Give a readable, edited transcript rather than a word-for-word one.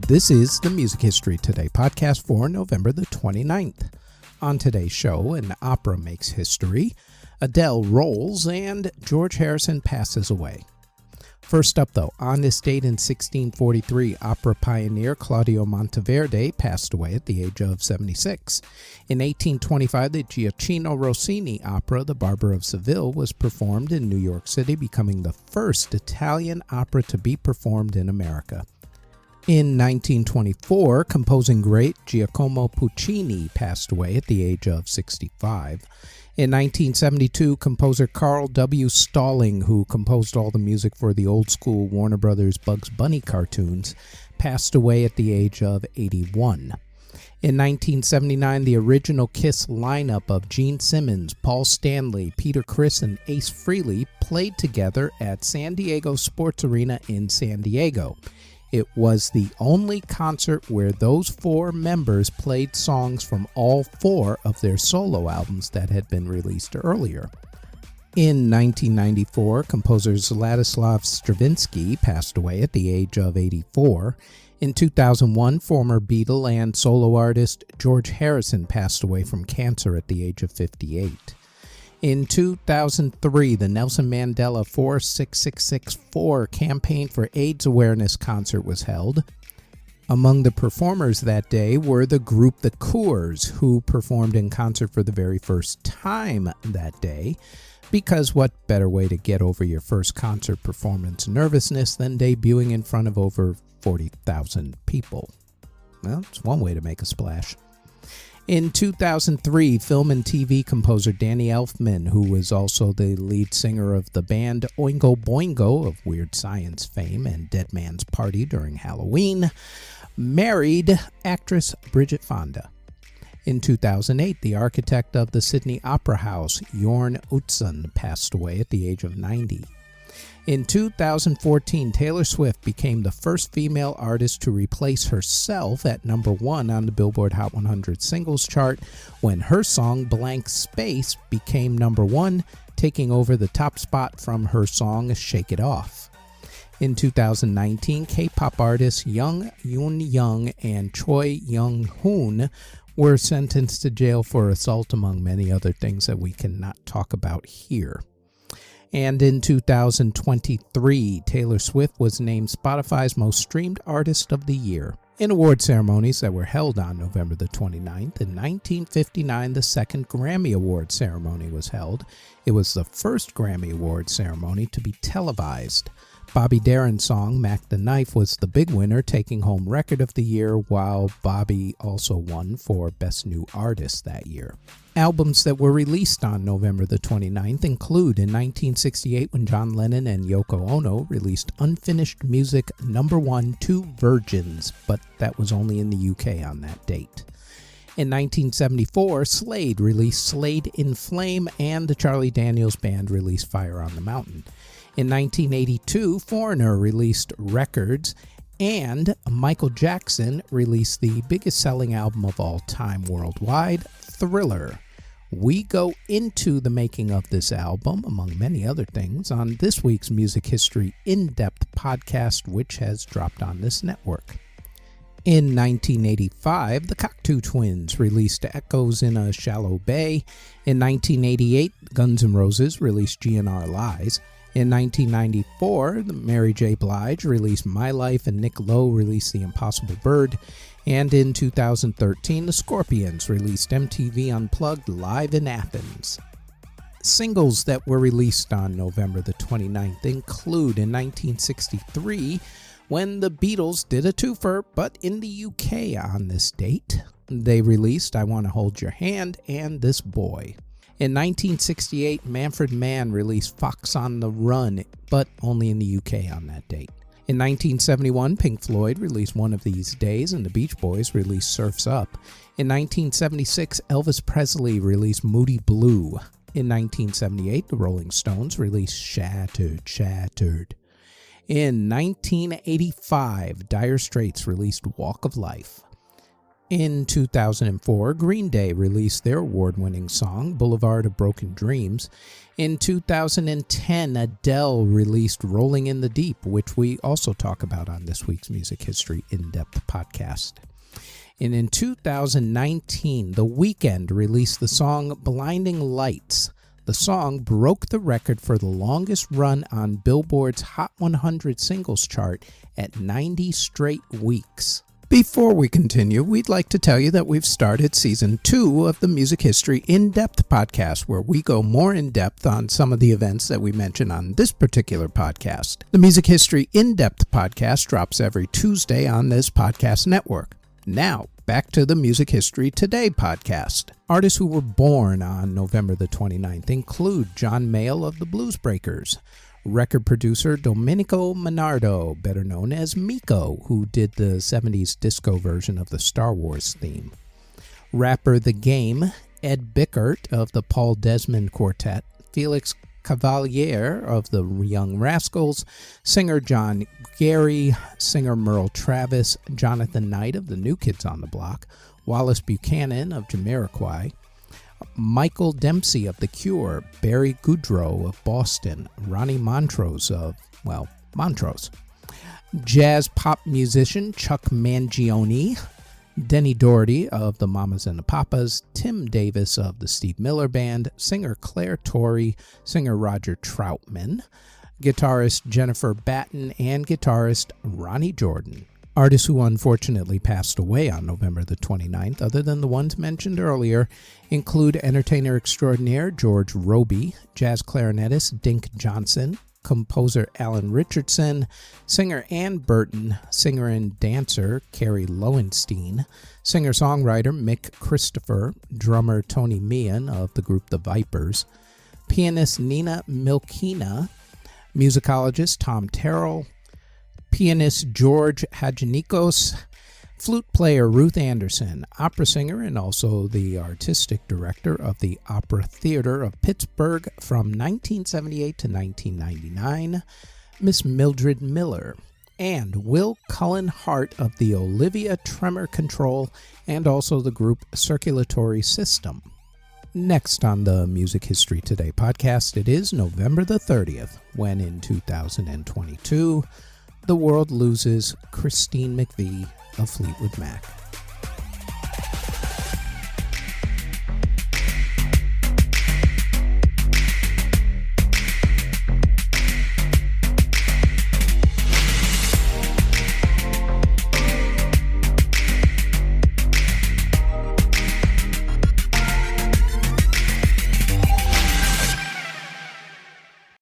This is the Music History Today podcast for November the 29th. On today's show, an opera makes history, Adele rolls, and George Harrison passes away. First up, though, on this date in 1643, opera pioneer Claudio Monteverde passed away at the age of 76. In 1825, the Gioacchino Rossini opera, The Barber of Seville, was performed in New York City, becoming the first Italian opera to be performed in America. In 1924, composing great Giacomo Puccini passed away at the age of 65. In 1972, composer Carl W. Stalling, who composed all the music for the old-school Warner Brothers Bugs Bunny cartoons, passed away at the age of 81. In 1979, the original Kiss lineup of Gene Simmons, Paul Stanley, Peter Criss, and Ace Frehley played together at San Diego Sports Arena in San Diego. It was the only concert where those four members played songs from all four of their solo albums that had been released earlier. In 1994, composer Zlatoslav Stravinsky passed away at the age of 84. In 2001, former Beatle and solo artist George Harrison passed away from cancer at the age of 58. In 2003, the Nelson Mandela 46664 Campaign for AIDS Awareness concert was held. Among the performers that day were the group The Coors, who performed in concert for the very first time that day, because what better way to get over your first concert performance nervousness than debuting in front of over 40,000 people? Well, it's one way to make a splash. In 2003, film and TV composer Danny Elfman, who was also the lead singer of the band Oingo Boingo of Weird Science fame and Dead Man's Party during Halloween, married actress Bridget Fonda. In 2008, the architect of the Sydney Opera House, Jorn Utzon, passed away at the age of 90. In 2014, Taylor Swift became the first female artist to replace herself at number 1 on the Billboard Hot 100 singles chart when her song Blank Space became number 1, taking over the top spot from her song Shake It Off. In 2019, K-pop artists Young Yoon Young and Choi Young Hoon were sentenced to jail for assault, among many other things that we cannot talk about here. And in 2023, Taylor Swift was named Spotify's most streamed artist of the year. In award ceremonies that were held on November the 29th, in 1959, the second Grammy Award ceremony was held. It was the first Grammy Award ceremony to be televised. Bobby Darin's song, Mac the Knife, was the big winner, taking home Record of the Year, while Bobby also won for Best New Artist that year. Albums that were released on November the 29th include in 1968 when John Lennon and Yoko Ono released Unfinished Music No. 1, Two Virgins, but that was only in the UK on that date. In 1974, Slade released Slade in Flame, and the Charlie Daniels Band released Fire on the Mountain. In 1982, Foreigner released Records, and Michael Jackson released the biggest selling album of all time worldwide, Thriller. We go into the making of this album, among many other things, on this week's Music History In-Depth podcast, which has dropped on this network. In 1985, the Cocteau Twins released Echoes in a Shallow Bay. In 1988, Guns N' Roses released GNR Lies. In 1994, Mary J. Blige released My Life, and Nick Lowe released The Impossible Bird. And in 2013, the Scorpions released MTV Unplugged Live in Athens. Singles that were released on November the 29th include in 1963, when the Beatles did a twofer, but in the UK on this date. They released I Want to Hold Your Hand and This Boy. In 1968, Manfred Mann released Fox on the Run, but only in the UK on that date. In 1971, Pink Floyd released One of These Days, and the Beach Boys released Surf's Up. In 1976, Elvis Presley released Moody Blue. In 1978, the Rolling Stones released Shattered, Shattered. In 1985, Dire Straits released Walk of Life. In 2004, Green Day released their award-winning song, Boulevard of Broken Dreams. In 2010, Adele released Rolling in the Deep, which we also talk about on this week's Music History In-Depth podcast. And in 2019, The Weeknd released the song Blinding Lights. The song broke the record for the longest run on Billboard's Hot 100 singles chart at 90 straight weeks. Before we continue, we'd like to tell you that we've started Season 2 of the Music History In-Depth podcast, where we go more in-depth on some of the events that we mention on this particular podcast. The Music History In-Depth podcast drops every Tuesday on this podcast network. Now, back to the Music History Today podcast. Artists who were born on November the 29th include John Mayall of the Blues Breakers, record producer Domenico Monardo, better known as Miko, who did the 70s disco version of the Star Wars theme. Rapper The Game, Ed Bickert of the Paul Desmond Quartet, Felix Cavaliere of the Young Rascals, singer John Gary, singer Merle Travis, Jonathan Knight of the New Kids on the Block, Wallace Buchanan of Jamiroquai, Michael Dempsey of The Cure, Barry Goudreau of Boston, Ronnie Montrose of, Montrose, jazz pop musician Chuck Mangione, Denny Doherty of the Mamas and the Papas, Tim Davis of the Steve Miller Band, singer Claire Torrey, singer Roger Troutman, guitarist Jennifer Batten, and guitarist Ronnie Jordan. Artists who unfortunately passed away on November the 29th, other than the ones mentioned earlier, include entertainer extraordinaire George Roby, jazz clarinetist Dink Johnson, composer Alan Richardson, singer Ann Burton, singer and dancer Carrie Lowenstein, singer-songwriter Mick Christopher, drummer Tony Meehan of the group The Vipers, pianist Nina Milkina, musicologist Tom Terrell, pianist George Hadjinikos, flute player Ruth Anderson, opera singer and also the artistic director of the Opera Theater of Pittsburgh from 1978 to 1999, Miss Mildred Miller, and Will Cullen Hart of the Olivia Tremor Control and also the group Circulatory System. Next on the Music History Today podcast, it is November the 30th, when in 2022, the world loses Christine McVie of Fleetwood Mac.